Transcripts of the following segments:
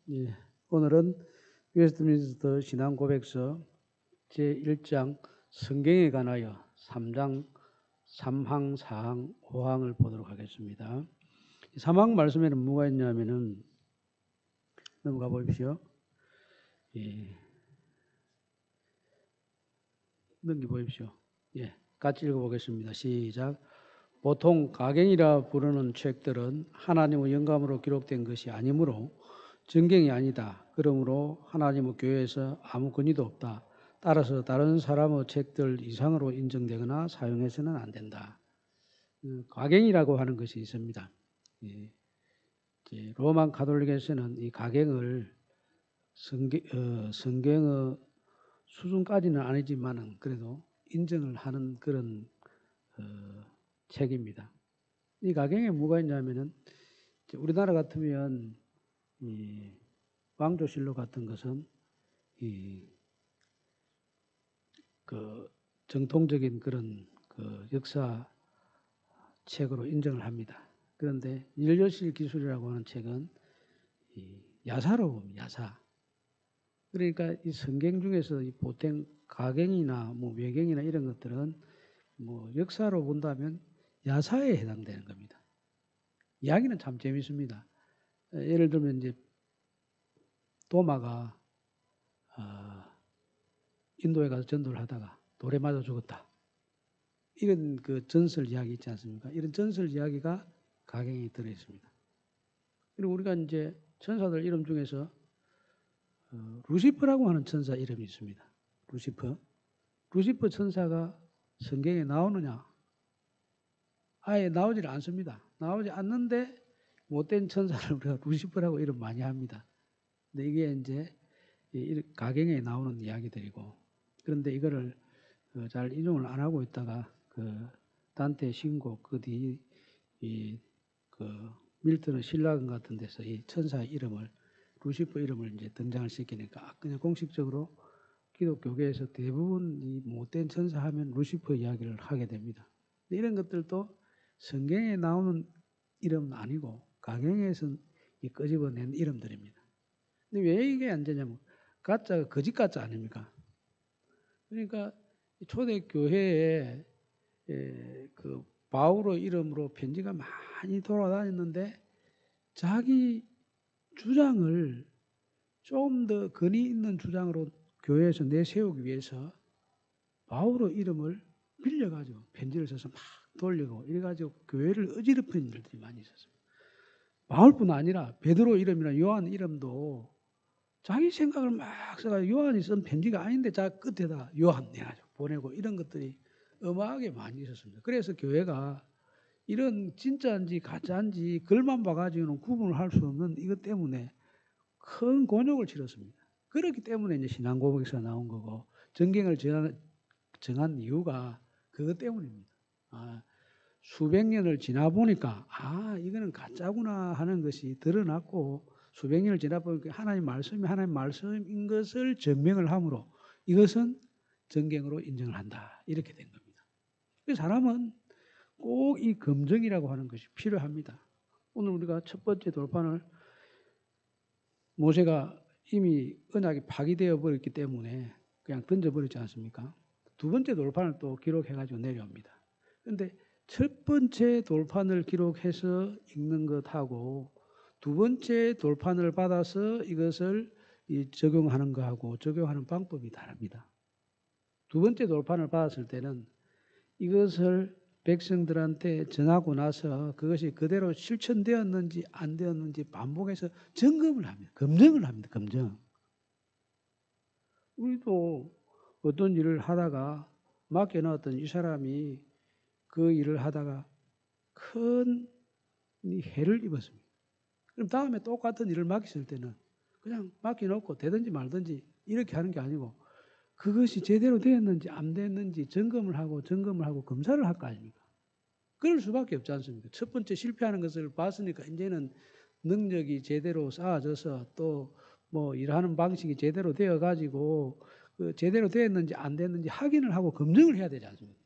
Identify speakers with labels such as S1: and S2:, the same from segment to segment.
S1: 예, 오늘은 웨스트민스터 신앙고백서 제1장 성경에 관하여 3장 3항, 4항, 5항을 보도록 하겠습니다. 3항 말씀에는 뭐가 있냐면은 넘어가 보십시오. 예, 넘겨 보십시오. 예, 같이 읽어보겠습니다. 시작. 보통 가경이라 부르는 책들은 하나님의 영감으로 기록된 것이 아니므로 정경이 아니다. 그러므로 하나님의 교회에서 아무 권위도 없다. 따라서 다른 사람의 책들 이상으로 인정되거나 사용해서는 안 된다. 가경이라고 하는 것이 있습니다. 로만 가톨릭에서는 이 가경을 성경의 수준까지는 아니지만은 그래도 인정을 하는 그런 책입니다. 이 가경에 뭐가 있냐면은 우리나라 같으면 이 왕조실록 같은 것은 그 정통적인 그런 그 역사 책으로 인정을 합니다. 그런데 일요실 기술이라고 하는 책은 야사로 봅니다. 야사. 그러니까 이 성경 중에서 이 보통 가경이나 뭐 외경이나 이런 것들은 뭐 역사로 본다면 야사에 해당되는 겁니다. 이야기는 참 재밌습니다. 예를 들면 이제 도마가 인도에 가서 전도를 하다가 돌에 맞아 죽었다. 이런 그 전설 이야기 있지 않습니까? 이런 전설 이야기가 가경에 들어 있습니다. 그리고 우리가 이제 천사들 이름 중에서 루시퍼라고 하는 천사 이름이 있습니다. 루시퍼. 루시퍼 천사가 성경에 나오느냐? 아예 나오질 않습니다. 나오지 않는데 못된 천사를 우리가 루시퍼라고 이름 많이 합니다. 근데 이게 이제 가경에 나오는 이야기들이고, 그런데 이거를 잘 인용을 안 하고 있다가 그 단테 신곡 그 뒤 그 밀턴의 신라강 같은 데서 이 천사의 이름을 루시퍼 이름을 이제 등장을 시키니까 그냥 공식적으로 기독교계에서 대부분 이 못된 천사 하면 루시퍼 이야기를 하게 됩니다. 이런 것들도 성경에 나오는 이름은 아니고 가경에서 끄집어낸 이름들입니다. 근데 왜 이게 안 되냐면 가짜가 거짓 가짜 아닙니까? 그러니까 초대 교회에 그 바울의 이름으로 편지가 많이 돌아다녔는데 자기 주장을 좀 더 근위 있는 주장으로 교회에서 내세우기 위해서 바울의 이름을 빌려가지고 편지를 써서 막 돌리고 이래가지고 교회를 어지럽힌 일들이 많이 있었습니다. 바울뿐 아니라 베드로 이름이나 요한 이름도 자기 생각을 막 써가지고 요한이 쓴 편지가 아닌데 자기 끝에다 요한 내가지고 보내고 이런 것들이 어마하게 많이 있었습니다. 그래서 교회가 이런 진짜인지 가짜인지 글만 봐가지고는 구분을 할 수 없는 이것 때문에 큰 곤욕을 치렀습니다. 그렇기 때문에 이제 신앙고백에서 나온 거고 정경을 정한 이유가 그것 때문입니다. 수백 년을 지나 보니까 이거는 가짜구나 하는 것이 드러났고 수백 년을 지나 보니까 하나님 말씀이 하나님 말씀인 것을 증명을 함으로 이것은 정경으로 인정을 한다. 이렇게 된 겁니다. 사람은 꼭 이 검증이라고 하는 것이 필요합니다. 오늘 우리가 첫 번째 돌판을 모세가 이미 언약이 파기되어 버렸기 때문에 그냥 던져버리지 않습니까? 두 번째 돌판을 또 기록해가지고 내려옵니다. 그런데 첫 번째 돌판을 기록해서 읽는 것하고 두 번째 돌판을 받아서 이것을 적용하는 것하고 적용하는 방법이 다릅니다. 두 번째 돌판을 받았을 때는 이것을 백성들한테 전하고 나서 그것이 그대로 실천되었는지 안 되었는지 반복해서 점검을 합니다. 검증을 합니다. 검증. 우리도 어떤 일을 하다가 맡겨놨던 이 사람이 그 일을 하다가 큰 해를 입었습니다. 그럼 다음에 똑같은 일을 맡겼을 때는 그냥 맡겨놓고 되든지 말든지 이렇게 하는 게 아니고 그것이 제대로 되었는지 안 됐는지 점검을 하고 검사를 할 거 아닙니까? 그럴 수밖에 없지 않습니까? 첫 번째 실패하는 것을 봤으니까 이제는 능력이 제대로 쌓아져서 또 뭐 일하는 방식이 제대로 되어 가지고 제대로 되었는지 안 됐는지 확인을 하고 검증을 해야 되지 않습니까?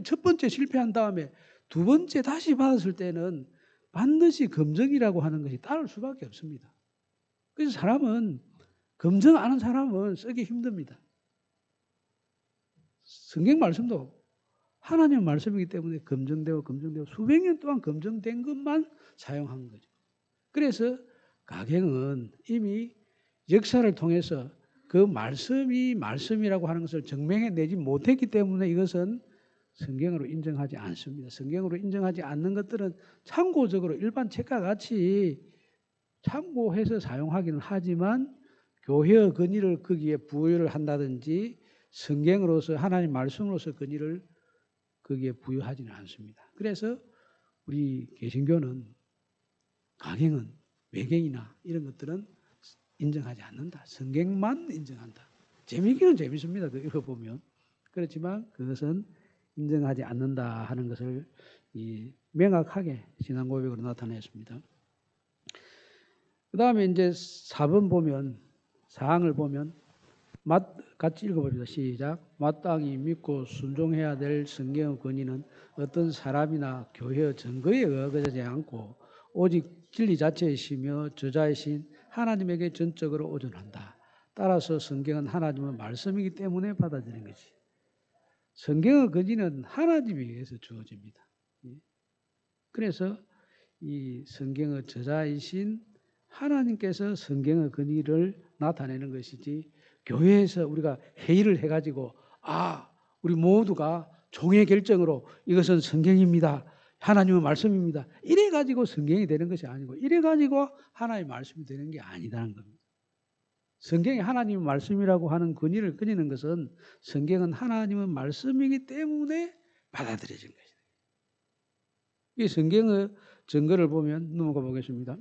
S1: 첫 번째 실패한 다음에 두 번째 다시 받았을 때는 반드시 검증이라고 하는 것이 따를 수밖에 없습니다. 그래서 사람은 검증 안 하는 사람은 쓰기 힘듭니다. 성경 말씀도 하나님의 말씀이기 때문에 검증되고 수백 년 동안 검증된 것만 사용한 거죠. 그래서 가경은 이미 역사를 통해서 그 말씀이 말씀이라고 하는 것을 증명해내지 못했기 때문에 이것은 성경으로 인정하지 않습니다. 성경으로 인정하지 않는 것들은 참고적으로 일반 책과 같이 참고해서 사용하기는 하지만 교회의 권위를 거기에 부여를 한다든지 성경으로서 하나님 말씀으로서 권위를 거기에 부여하지는 않습니다. 그래서 우리 개신교는 강행은 외경이나 이런 것들은 인정하지 않는다. 성경만 인정한다. 재미있기는 재밌습니다. 읽어보면. 그렇지만 그것은 인정하지 않는다 하는 것을 명확하게 신앙 고백으로 나타냈습니다. 그 다음에 이제 4번 보면, 사항을 보면, 같이 읽어봅니다. 시작. 마땅히 믿고 순종해야 될 성경의 권위는 어떤 사람이나 교회의 증거에 의거하지 않고 오직 진리 자체이시며 저자이신 하나님에게 전적으로 의존한다. 따라서 성경은 하나님의 말씀이기 때문에 받아들이는 것이. 성경의 권위는 하나님에 의해서 주어집니다. 그래서 이 성경의 저자이신 하나님께서 성경의 권위를 나타내는 것이지 교회에서 우리가 회의를 해가지고 우리 모두가 종의 결정으로 이것은 성경입니다. 하나님의 말씀입니다. 이래가지고 성경이 되는 것이 아니고 이래가지고 하나님의 말씀이 되는 게 아니다는 겁니다. 성경이 하나님의 말씀이라고 하는 권위를 끊이는 것은 성경은 하나님의 말씀이기 때문에 받아들여진 것이다. 이 성경의 증거를 보면 넘어가 보겠습니다.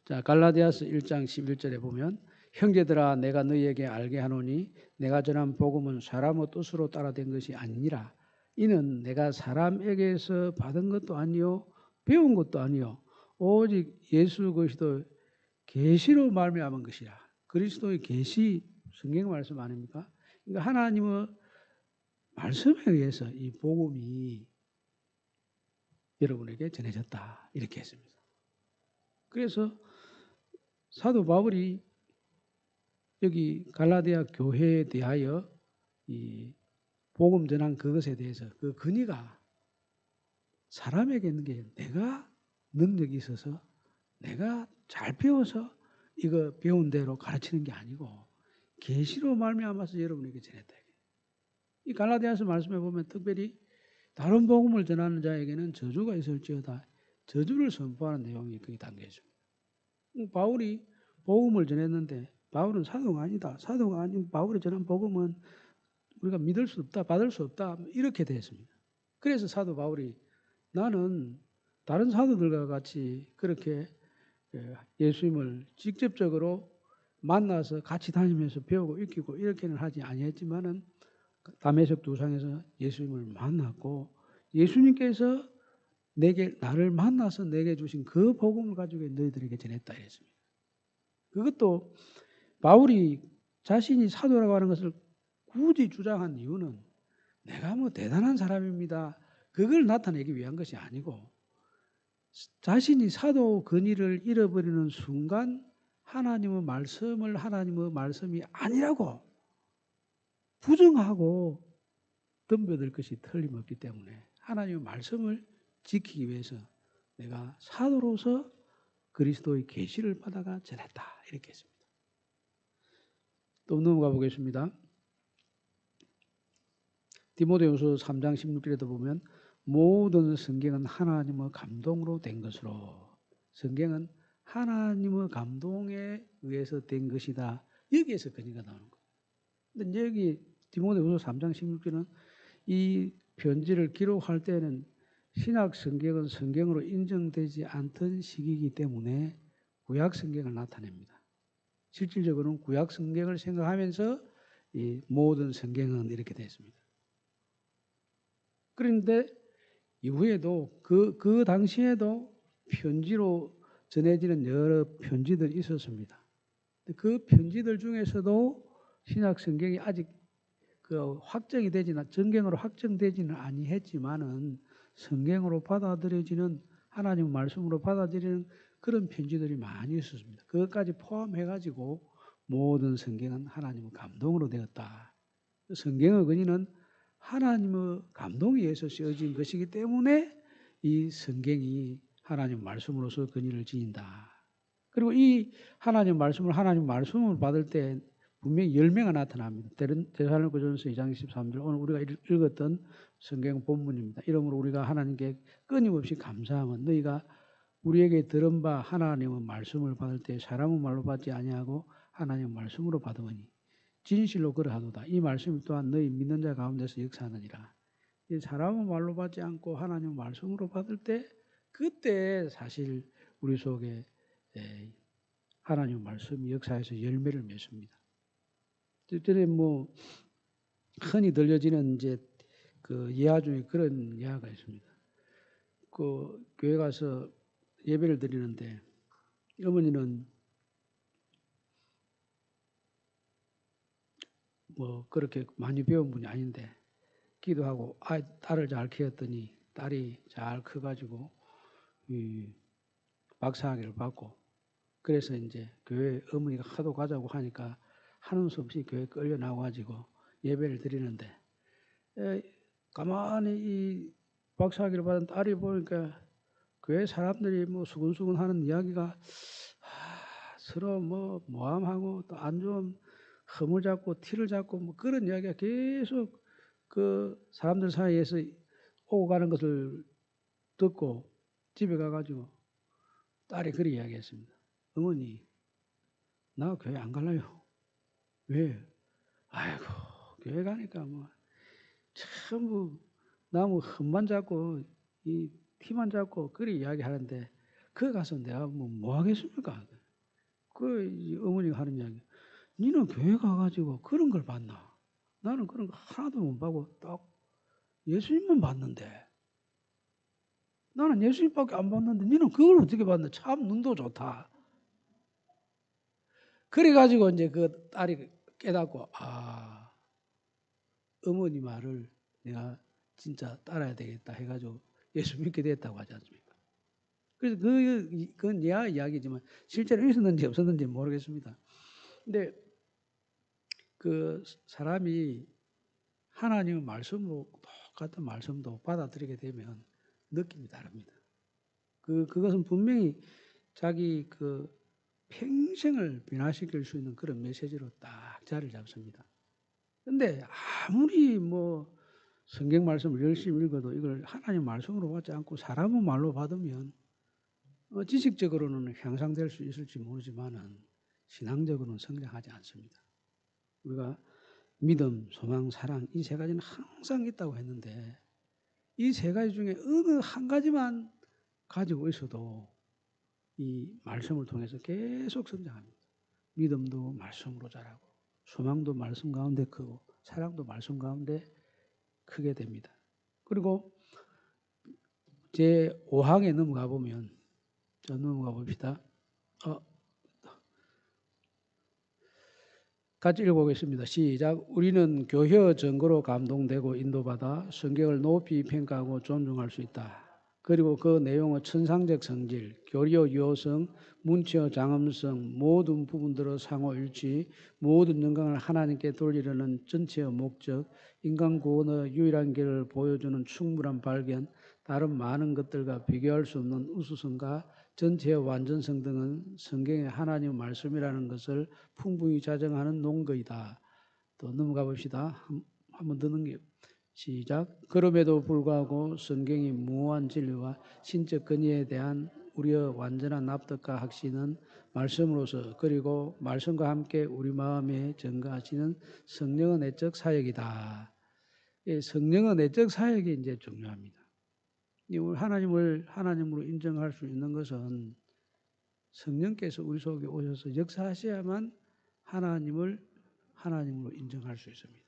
S1: 자, 갈라디아서 1장 11절에 보면 형제들아 내가 너희에게 알게 하노니 내가 전한 복음은 사람의 뜻으로 따라된 것이 아니니라. 이는 내가 사람에게서 받은 것도 아니요 배운 것도 아니요 오직 예수 그리스도 계시로 말미암은 것이라. 그리스도의 계시 성경 말씀 아닙니까? 그러니까 하나님의 말씀에 의해서 이 복음이 여러분에게 전해졌다 이렇게 했습니다. 그래서 사도 바울이 여기 갈라디아 교회에 대하여 이 복음 전한 그것에 대해서 그 권위가 사람에게 있는 게 내가 능력이 있어서 내가 잘 배워서 이거 배운 대로 가르치는 게 아니고 계시로 말미암아서 여러분에게 전했다. 이 갈라디아서 말씀해 보면 특별히 다른 복음을 전하는 자에게는 저주가 있을지어다 저주를 선포하는 내용이 거기 담겨 있습니다. 바울이 복음을 전했는데 바울은 사도가 아니다. 사도가 아닌 바울이 전한 복음은 우리가 믿을 수 없다, 받을 수 없다 이렇게 됐습니다. 그래서 사도 바울이 나는 다른 사도들과 같이 그렇게 예수님을 직접적으로 만나서 같이 다니면서 배우고 익히고 이렇게는 하지 아니했지만은 다메섹 두상에서 예수님을 만났고 예수님께서 나를 만나서 내게 주신 그 복음을 가지고 너희들에게 전했다 했습니다. 그것도 바울이 자신이 사도라고 하는 것을 굳이 주장한 이유는 내가 뭐 대단한 사람입니다. 그걸 나타내기 위한 것이 아니고 자신이 사도 권위를 잃어버리는 순간 하나님의 말씀을 하나님의 말씀이 아니라고 부정하고 덤벼들 것이 틀림없기 때문에 하나님의 말씀을 지키기 위해서 내가 사도로서 그리스도의 계시를 받아가 전했다 이렇게 했습니다. 또 넘어가 보겠습니다. 디모데후서 3장 16절에도 보면 모든 성경은 하나님의 감동으로 된 것으로 성경은 하나님의 감동에 의해서 된 것이다. 여기에서 권위가 나오는 거예요. 근데 여기 디모데후서 3장 16절은 이 편지를 기록할 때는 신약 성경은 성경으로 인정되지 않던 시기이기 때문에 구약 성경을 나타냅니다. 실질적으로는 구약 성경을 생각하면서 이 모든 성경은 이렇게 됐습니다. 그런데 이후에도 그 당시에도 편지로 전해지는 여러 편지들이 있었습니다. 그 편지들 중에서도 신약 성경이 아직 확정이 되지는 정경으로 확정되지는 아니했지만은 성경으로 받아들여지는 하나님 말씀으로 받아들이는 그런 편지들이 많이 있었습니다. 그것까지 포함해가지고 모든 성경은 하나님의 감동으로 되었다. 성경의 근위는 하나님의 감동에 의해서 쓰여진 것이기 때문에 이 성경이 하나님 말씀으로서 근위를 지닌다. 그리고 이 하나님 말씀을 받을 때 분명히 열매가 나타납니다. 데살로니가전서 2장 13절 오늘 우리가 읽었던 성경 본문입니다. 이러므로 우리가 하나님께 끊임없이 감사하면 너희가 우리에게 들은 바 하나님의 말씀을 받을 때 사람의 말로 받지 아니하고 하나님의 말씀으로 받으니 진실로 그러하도다. 이 말씀 또한 너희 믿는 자 가운데서 역사하느니라. 사람의 말로 받지 않고 하나님의 말씀으로 받을 때 그때 사실 우리 속에 하나님의 말씀이 역사에서 열매를 맺습니다. 전에 뭐 흔히 들려지는 이제 그 예화 중에 그런 예화가 있습니다. 그 교회 가서 예배를 드리는데 어머니는 뭐 그렇게 많이 배운 분이 아닌데 기도하고 딸을 잘 키웠더니 딸이 잘 커가지고 박사학위를 받고 그래서 이제 교회 어머니가 하도 가자고 하니까 하는 수 없이 교회 끌려 나와가지고 예배를 드리는데 가만히 이 박사학위를 받은 딸이 보니까 교회 사람들이 뭐 수근수근 하는 이야기가 서로 뭐 모함하고 또 안 좋은 흠을 잡고 티를 잡고 뭐 그런 이야기가 계속 그 사람들 사이에서 오고 가는 것을 듣고 집에 가가지고 딸이 그렇게 이야기했습니다. 어머니, 나 교회 안 갈래요. 왜? 아이고, 교회 가니까 뭐 전부 나무 흠만 잡고 이 티만 잡고 그리 이야기하는데 그 가서 내가 뭐 하겠습니까? 그 어머니가 하는 이야기. 니는 교회 가가지고 그런 걸 봤나? 나는 그런 거 하나도 못 보고 딱 예수님만 봤는데 나는 예수님밖에 안 봤는데 니는 그걸 어떻게 봤나? 참 눈도 좋다. 그래가지고 이제 그 딸이 깨닫고 어머니 말을 내가 진짜 따라야 되겠다 해가지고 예수 믿게 됐다고 하지 않습니까? 그래서 그건 예화 이야기지만 실제로 있었는지 없었는지 모르겠습니다. 근데 그 사람이 하나님의 말씀으로 똑같은 말씀도 받아들이게 되면 느낌이 다릅니다. 그것은 분명히 자기 그 평생을 변화시킬 수 있는 그런 메시지로 딱 자리를 잡습니다. 근데 아무리 뭐 성경 말씀을 열심히 읽어도 이걸 하나님 말씀으로 받지 않고 사람의 말로 받으면 지식적으로는 향상될 수 있을지 모르지만은 신앙적으로는 성장하지 않습니다. 우리가 믿음, 소망, 사랑 이 세 가지는 항상 있다고 했는데 이 세 가지 중에 어느 한 가지만 가지고 있어도 이 말씀을 통해서 계속 성장합니다. 믿음도 말씀으로 자라고 소망도 말씀 가운데 크고 사랑도 말씀 가운데 크게 됩니다. 그리고 제 5항에 넘어가 보면 넘어가 봅시다. 같이 읽어보겠습니다. 시작. 우리는 교회 증거로 감동되고 인도받아 성경을 높이 평가하고 존중할 수 있다. 그리고 그 내용의 천상적 성질, 교리의 유효성, 문체의 장엄성, 모든 부분들의 상호일치, 모든 영광을 하나님께 돌리려는 전체의 목적, 인간 구원의 유일한 길을 보여주는 충분한 발견, 다른 많은 것들과 비교할 수 없는 우수성과 전체의 완전성 등은 성경의 하나님의 말씀이라는 것을 풍부히 자정하는 논거이다. 또 넘어가 봅시다. 한번 더 넘겨. 시작. 그럼에도 불구하고 성경이 무한 진리와 신적 근위에 대한 우리의 완전한 납득과 확신은 말씀으로서 그리고 말씀과 함께 우리 마음에 증거하시는 성령의 내적 사역이다. 성령의 내적 사역이 이제 중요합니다. 하나님을 하나님으로 인정할 수 있는 것은 성령께서 우리 속에 오셔서 역사하셔야만 하나님을 하나님으로 인정할 수 있습니다.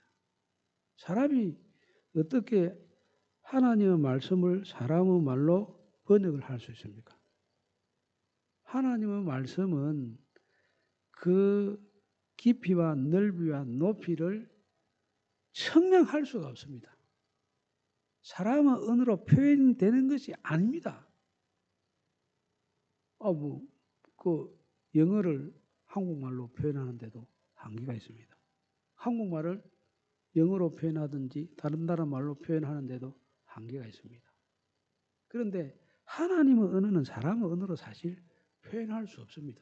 S1: 사람이 어떻게 하나님의 말씀을 사람의 말로 번역을 할 수 있습니까? 하나님의 말씀은 그 깊이와 넓이와 높이를 측량할 수가 없습니다. 사람의 언어로 표현되는 것이 아닙니다. 그 영어를 한국말로 표현하는데도 한계가 있습니다. 한국말을 영어로 표현하든지 다른 나라 말로 표현하는데도 한계가 있습니다. 그런데 하나님의 언어는 사람의 언어로 사실 표현할 수 없습니다.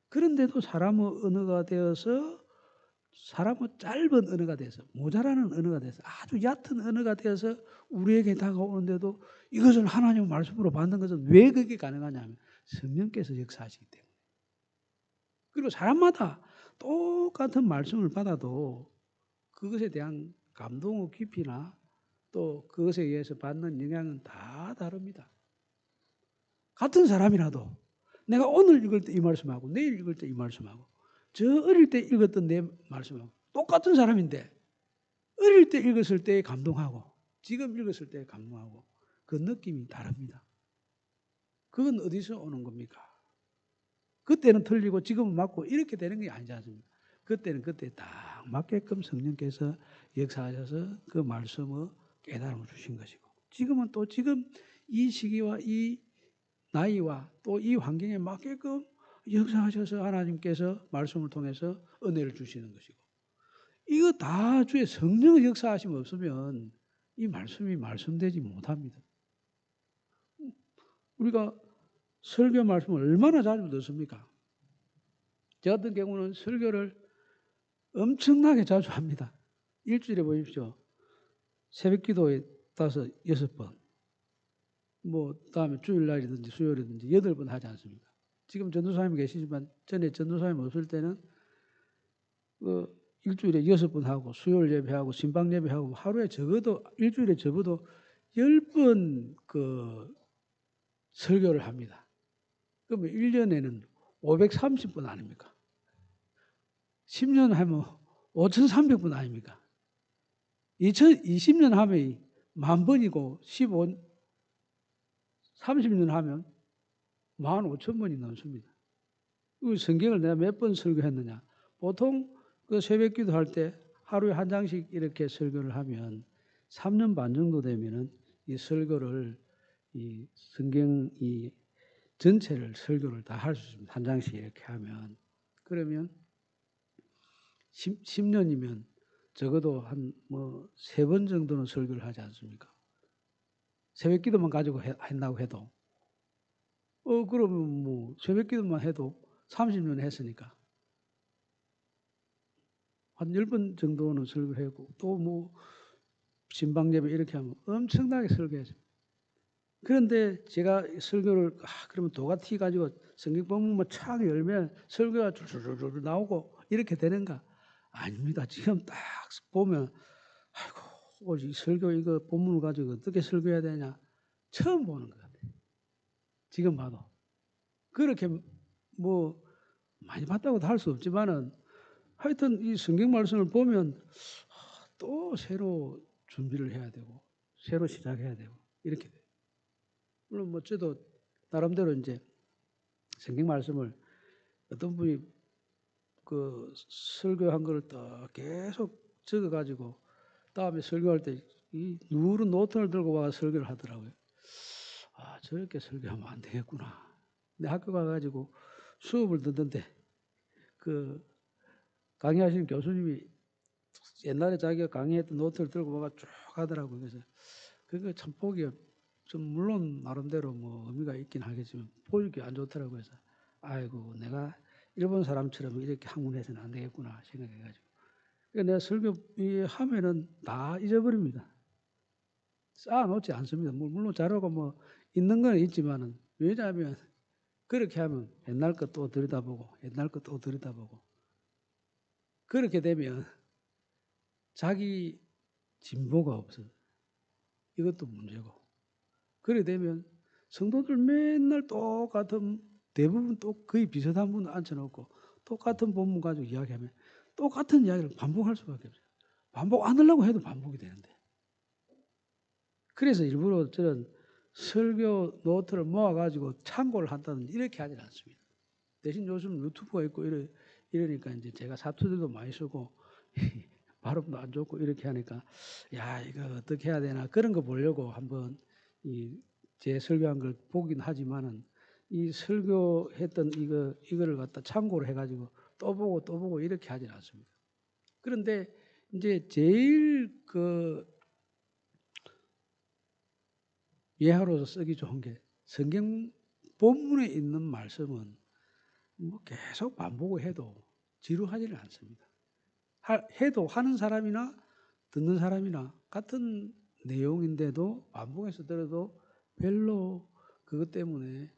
S1: 그런데도 사람의 언어가 되어서 사람의 짧은 언어가 돼서 모자라는 언어가 돼서 아주 얕은 언어가 되어서 우리에게 다가오는데도 이것을 하나님의 말씀으로 받는 것은 왜 그게 가능하냐면 성령께서 역사하시기 때문에. 그리고 사람마다 똑같은 말씀을 받아도 그것에 대한 감동의 깊이나 또 그것에 의해서 받는 영향은 다 다릅니다. 같은 사람이라도 내가 오늘 읽을 때 이 말씀하고 내일 읽을 때 이 말씀하고 저 어릴 때 읽었던 내 말씀하고 똑같은 사람인데 어릴 때 읽었을 때 감동하고 지금 읽었을 때 감동하고 그 느낌이 다릅니다. 그건 어디서 오는 겁니까? 그때는 틀리고 지금은 맞고 이렇게 되는 게 아니지 않습니까? 그때는 그때 딱 맞게끔 성령께서 역사하셔서 그 말씀의 깨달음을 주신 것이고 지금은 또 지금 이 시기와 이 나이와 또 이 환경에 맞게끔 역사하셔서 하나님께서 말씀을 통해서 은혜를 주시는 것이고 이거 다 주의 성령의 역사하심 없으면 이 말씀이 말씀되지 못합니다. 우리가 설교 말씀을 얼마나 자주 듣습니까? 저 같은 경우는 설교를 엄청나게 자주 합니다. 일주일에 보십시오. 새벽 기도에 5, 6번. 다음에 주일날이든지 수요일이든지 8번 하지 않습니까? 지금 전도사님이 계시지만 전에 전도사님 없을 때는 일주일에 6번 하고 수요일 예배하고 신방 예배하고 하루에 적어도 일주일에 적어도 10번 설교를 합니다. 그러면 1년에는 530번 아닙니까? 10년 하면 5,300번 아닙니까? 2020년 하면 10,000번이고 30년 하면 15,000번이 넘습니다. 성경을 내가 몇 번 설교했느냐? 보통 그 새벽 기도할 때 하루에 한 장씩 이렇게 설교를 하면 3년 반 정도 되면은 이 설교를 이 성경 이 전체를 설교를 다 할 수 있습니다. 한 장씩 이렇게 하면 그러면 10년이면 적어도 한 3번 정도는 설교를 하지 않습니까? 새벽 기도만 가지고 한다고 해도 그러면 새벽 기도만 해도 30년 했으니까 한 10번 정도는 설교를 하고 또 신방 예배 이렇게 하면 엄청나게 설교했습니다. 그런데 제가 설교를 그러면 도가티 가지고 성경 본문만 착 열면 설교가 줄줄줄 나오고 이렇게 되는가? 아닙니다. 지금 딱 보면 아이고 이 설교 이거 본문을 가지고 어떻게 설교해야 되냐 처음 보는 것 같아요. 지금 봐도 그렇게 많이 봤다고도 할 수 없지만은 하여튼 이 성경 말씀을 보면 또 새로 준비를 해야 되고 새로 시작해야 되고 이렇게 돼요. 물론 저도 나름대로 이제 성경 말씀을 어떤 분이 설교한 걸 또 계속 적어가지고 다음에 설교할 때 이 누런 노트를 들고 와서 설교를 하더라고요. 저렇게 설교하면 안 되겠구나. 근데 학교 가가지고 수업을 듣는데 강의하시는 교수님이 옛날에 자기가 강의했던 노트를 들고 와가 쭉 하더라고요. 그래서 그거 참 보기가 좀 물론 나름대로 의미가 있긴 하겠지만 보기 안 좋더라고요. 그래서 아이고 내가 일본 사람처럼 이렇게 학문해서는 안 되겠구나 생각해가지고 내가 설교 하면은 다 잊어버립니다. 쌓아놓지 않습니다. 물론 자료가 있는 건 있지만은 왜냐하면 그렇게 하면 옛날 것 또 들여다보고 옛날 것 또 들여다보고 그렇게 되면 자기 진보가 없어요. 이것도 문제고 그래 되면 성도들 맨날 똑같은 대부분 또 거의 비슷한 분 앉혀놓고 똑같은 본문 가지고 이야기하면 똑같은 이야기를 반복할 수밖에 없어요. 반복 안 하려고 해도 반복이 되는데 그래서 일부러 저는 설교 노트를 모아가지고 참고를 한다든지 이렇게 하지 않습니다. 대신 요즘 유튜브가 있고 이러니까 이제 제가 사투리도 많이 쓰고 발음도 안 좋고 이렇게 하니까 야 이거 어떻게 해야 되나 그런 거 보려고 한번 제 설교한 걸 보긴 하지만은 이 설교했던 이거를 갖다 참고를 해가지고 또 보고 이렇게 하진 않습니다. 그런데 이제 제일 그 예화로서 쓰기 좋은 게 성경 본문에 있는 말씀은 뭐 계속 반복해도 지루하지는 않습니다. 해도 하는 사람이나 듣는 사람이나 같은 내용인데도 반복해서 들어도 별로 그것 때문에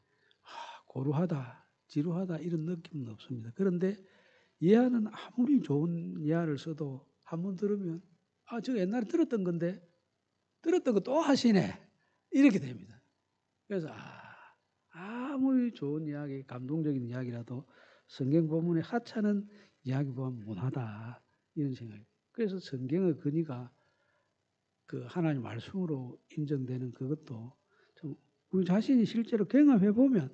S1: 고루하다, 지루하다 이런 느낌은 없습니다. 그런데 예화는 아무리 좋은 예화를 써도 한번 들으면 저 옛날에 들었던 건데 들었던 거 또 하시네 이렇게 됩니다. 그래서 아무리 좋은 이야기, 감동적인 이야기라도 성경 본문에 하찮은 이야기 보면 못하다 이런 생각입니다. 그래서 성경의 근위가 그 하나님 말씀으로 인정되는 그것도 좀 우리 자신이 실제로 경험해 보면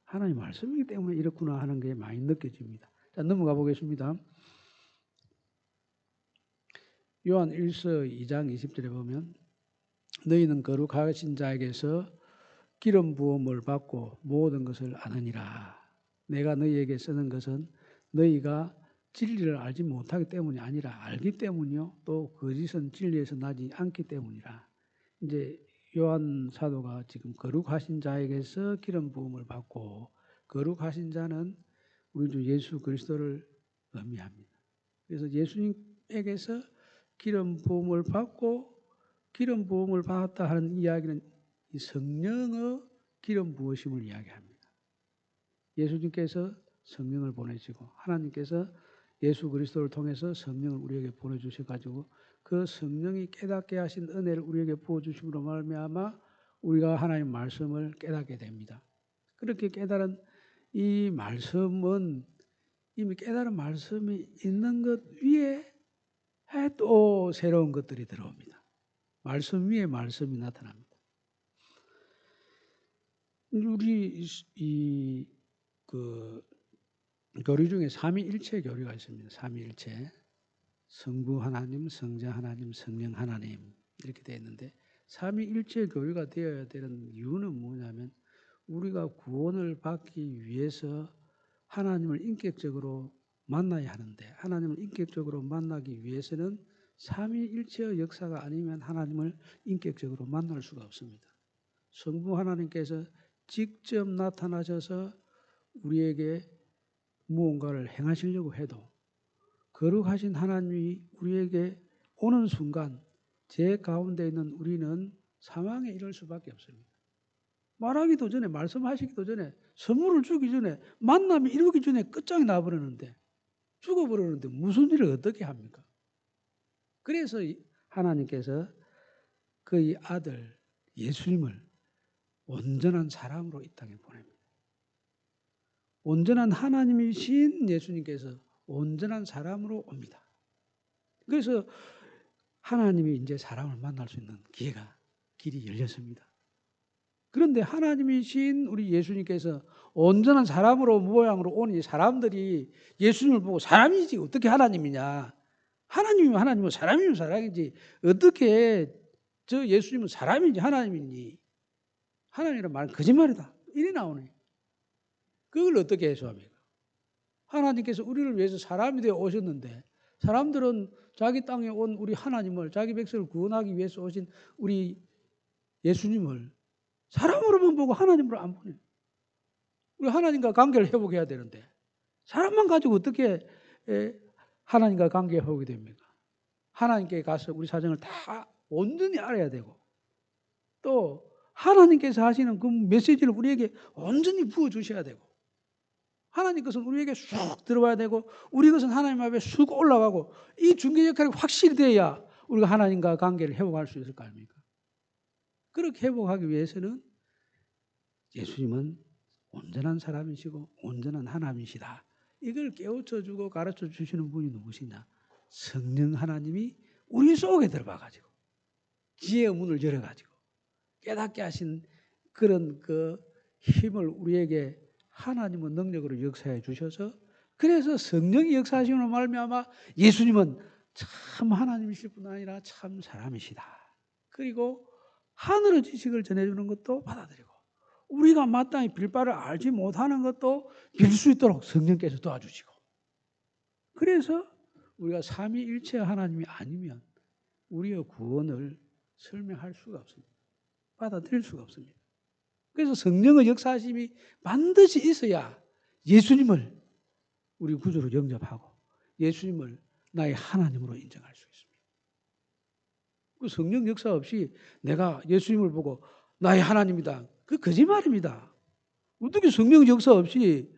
S1: 하나님 말씀이기 때문에 이렇구나 하는 게 많이 느껴집니다. 자, 넘어가 보겠습니다. 요한 1서 2장 20절에 보면 너희는 거룩하신 자에게서 기름 부음을 받고 모든 것을 아느니라. 내가 너희에게 쓰는 것은 너희가 진리를 알지 못하기 때문이 아니라 알기 때문이요. 또 거짓은 진리에서 나지 않기 때문이라. 이제 요한 사도가 지금 거룩하신 자에게서 기름 부음을 받고 거룩하신 자는 우리 주 예수 그리스도를 의미합니다. 그래서 예수님에게서 기름 부음을 받고 기름 부음을 받았다 하는 이야기는 이 성령의 기름 부으심을 이야기합니다. 예수님께서 성령을 보내시고 하나님께서 예수 그리스도를 통해서 성령을 우리에게 보내주셔가지고 그 성령이 깨닫게 하신 은혜를 우리에게 부어주심으로 말미암아 우리가 하나님 말씀을 깨닫게 됩니다. 그렇게 깨달은 이 말씀은 이미 깨달은 말씀이 있는 것 위에 또 새로운 것들이 들어옵니다. 말씀 위에 말씀이 나타납니다. 우리 그 교리 중에 삼위일체 교리가 있습니다. 삼위일체, 성부 하나님, 성자 하나님, 성령 하나님 이렇게 되어 있는데 삼위일체 교리가 되어야 되는 이유는 뭐냐면 우리가 구원을 받기 위해서 하나님을 인격적으로 만나야 하는데 하나님을 인격적으로 만나기 위해서는 삼위일체의 역사가 아니면 하나님을 인격적으로 만날 수가 없습니다. 성부 하나님께서 직접 나타나셔서 우리에게 무언가를 행하시려고 해도 거룩하신 하나님이 우리에게 오는 순간 제 가운데 있는 우리는 사망에 이를 수밖에 없습니다. 말하기도 전에 말씀하시기도 전에 선물을 주기 전에 만남이 이루기 전에 끝장이 나버리는데 죽어버리는데 무슨 일을 어떻게 합니까? 그래서 하나님께서 그의 아들 예수님을 온전한 사람으로 이 땅에 보냅니다. 온전한 하나님이신 예수님께서 온전한 사람으로 옵니다. 그래서 하나님이 이제 사람을 만날 수 있는 길이 열렸습니다. 그런데 하나님이신 우리 예수님께서 온전한 사람으로 모양으로 오니 사람들이 예수님을 보고 사람이지 어떻게 하나님이냐. 하나님이면 하나님이고 사람이면 사람이지 어떻게 저 예수님은 사람인지 하나님인지 하나님이란 말은 거짓말이다. 이래 나오네. 그걸 어떻게 해소합니까? 하나님께서 우리를 위해서 사람이 되어 오셨는데 사람들은 자기 땅에 온 우리 하나님을 자기 백성을 구원하기 위해서 오신 우리 예수님을 사람으로만 보고 하나님으로 안 보내요. 우리 하나님과 관계를 회복해야 되는데 사람만 가지고 어떻게 하나님과 관계 회복이 됩니까? 하나님께 가서 우리 사정을 다 온전히 알아야 되고 또 하나님께서 하시는 그 메시지를 우리에게 온전히 부어주셔야 되고 하나님 것은 우리에게 쑥 들어와야 되고 우리 것은 하나님 앞에 쑥 올라가고 이 중개 역할이 확실히 돼야 우리가 하나님과 관계를 회복할 수 있을 거 아닙니까? 그렇게 회복하기 위해서는 예수님은 온전한 사람이시고 온전한 하나님이시다. 이걸 깨우쳐주고 가르쳐 주시는 분이 누구시냐? 성령 하나님이 우리 속에 들어가가지고 지혜의 문을 열어가지고 깨닫게 하신 그런 그 힘을 우리에게 하나님은 능력으로 역사해 주셔서 그래서 성령이 역사하시는 말미암아 예수님은 참 하나님이실 뿐 아니라 참 사람이시다. 그리고 하늘의 지식을 전해주는 것도 받아들이고 우리가 마땅히 빌 바를 알지 못하는 것도 빌 수 있도록 성령께서 도와주시고, 그래서 우리가 삼위일체 하나님이 아니면 우리의 구원을 설명할 수가 없습니다. 받아들일 수가 없습니다. 그래서 성령의 역사하심이 반드시 있어야 예수님을 우리 구주로 영접하고 예수님을 나의 하나님으로 인정할 수 있습니다. 그 성령 역사 없이 내가 예수님을 보고 나의 하나님이다, 그 거짓말입니다. 어떻게 성령 역사 없이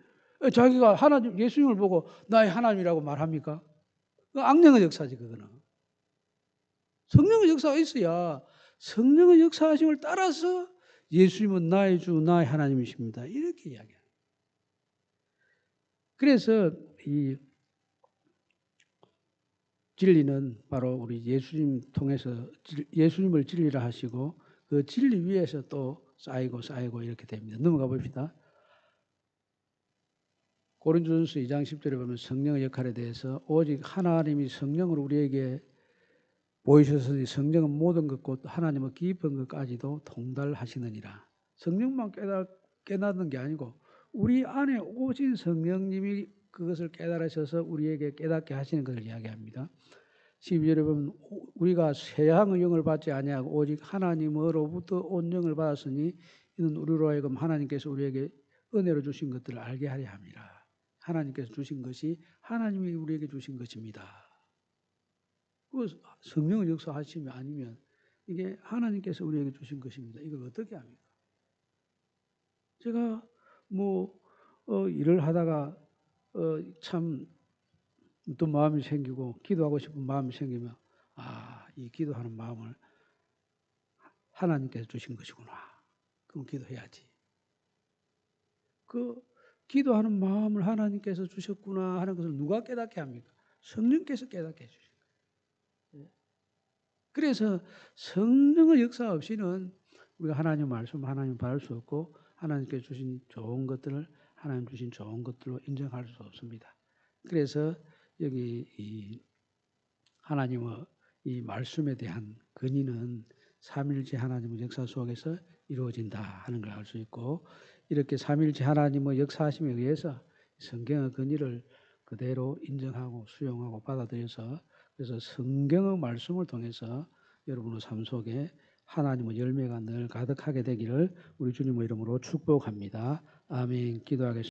S1: 자기가 하나님, 예수님을 보고 나의 하나님이라고 말합니까? 그 악령의 역사지, 그거는. 성령의 역사가 있어야 성령의 역사하심을 따라서 예수님은 나의 주, 나의 하나님이십니다, 이렇게 이야기합니다. 그래서 이 진리는 바로 우리 예수님 통해서 예수님을 진리라 하시고 그 진리 위에서 또 쌓이고 이렇게 됩니다. 넘어가 봅시다. 고린도전서 2장 10절에 보면 성령의 역할에 대해서 오직 하나님이 성령을 우리에게 보이셨으니 성령은 모든 것 곧 하나님의 깊은 것까지도 통달하시느니라. 성령만 깨닫는 게 아니고 우리 안에 오신 성령님이 그것을 깨달으셔서 우리에게 깨닫게 하시는 것을 이야기합니다. 12절에 보면 우리가 세상의 영을 받지 아니하고 오직 하나님으로부터 온 영을 받았으니 이는 우리로 하여금 하나님께서 우리에게 은혜로 주신 것들을 알게 하려 함이라. 하나님께서 주신 것이 하나님이 우리에게 주신 것입니다. 그 성령의 역사하심이 아니면 이게 하나님께서 우리에게 주신 것입니다. 이걸 어떻게 합니까? 제가 일을 하다가 참 어떤 마음이 생기고 기도하고 싶은 마음이 생기면 이 기도하는 마음을 하나님께서 주신 것이구나. 그럼 기도해야지. 그 기도하는 마음을 하나님께서 주셨구나 하는 것을 누가 깨닫게 합니까? 성령께서 깨닫게 해주신 거예요. 그래서 성령의 역사 없이는 우리가 하나님 말씀, 하나님 받을 수 없고 하나님께서 주신 좋은 것들을 하나님 주신 좋은 것들로 인정할 수 없습니다. 그래서 여기 이 하나님의 이 말씀에 대한 근의는 삼일체 하나님의 역사 속에서 이루어진다 하는 걸 알 수 있고, 이렇게 삼일체 하나님의 역사하심에 의해서 성경의 근의를 그대로 인정하고 수용하고 받아들여서 그래서 성경의 말씀을 통해서 여러분의 삶 속에 하나님의 열매가 늘 가득하게 되기를 우리 주님의 이름으로 축복합니다. 아멘. 기도하겠습니다.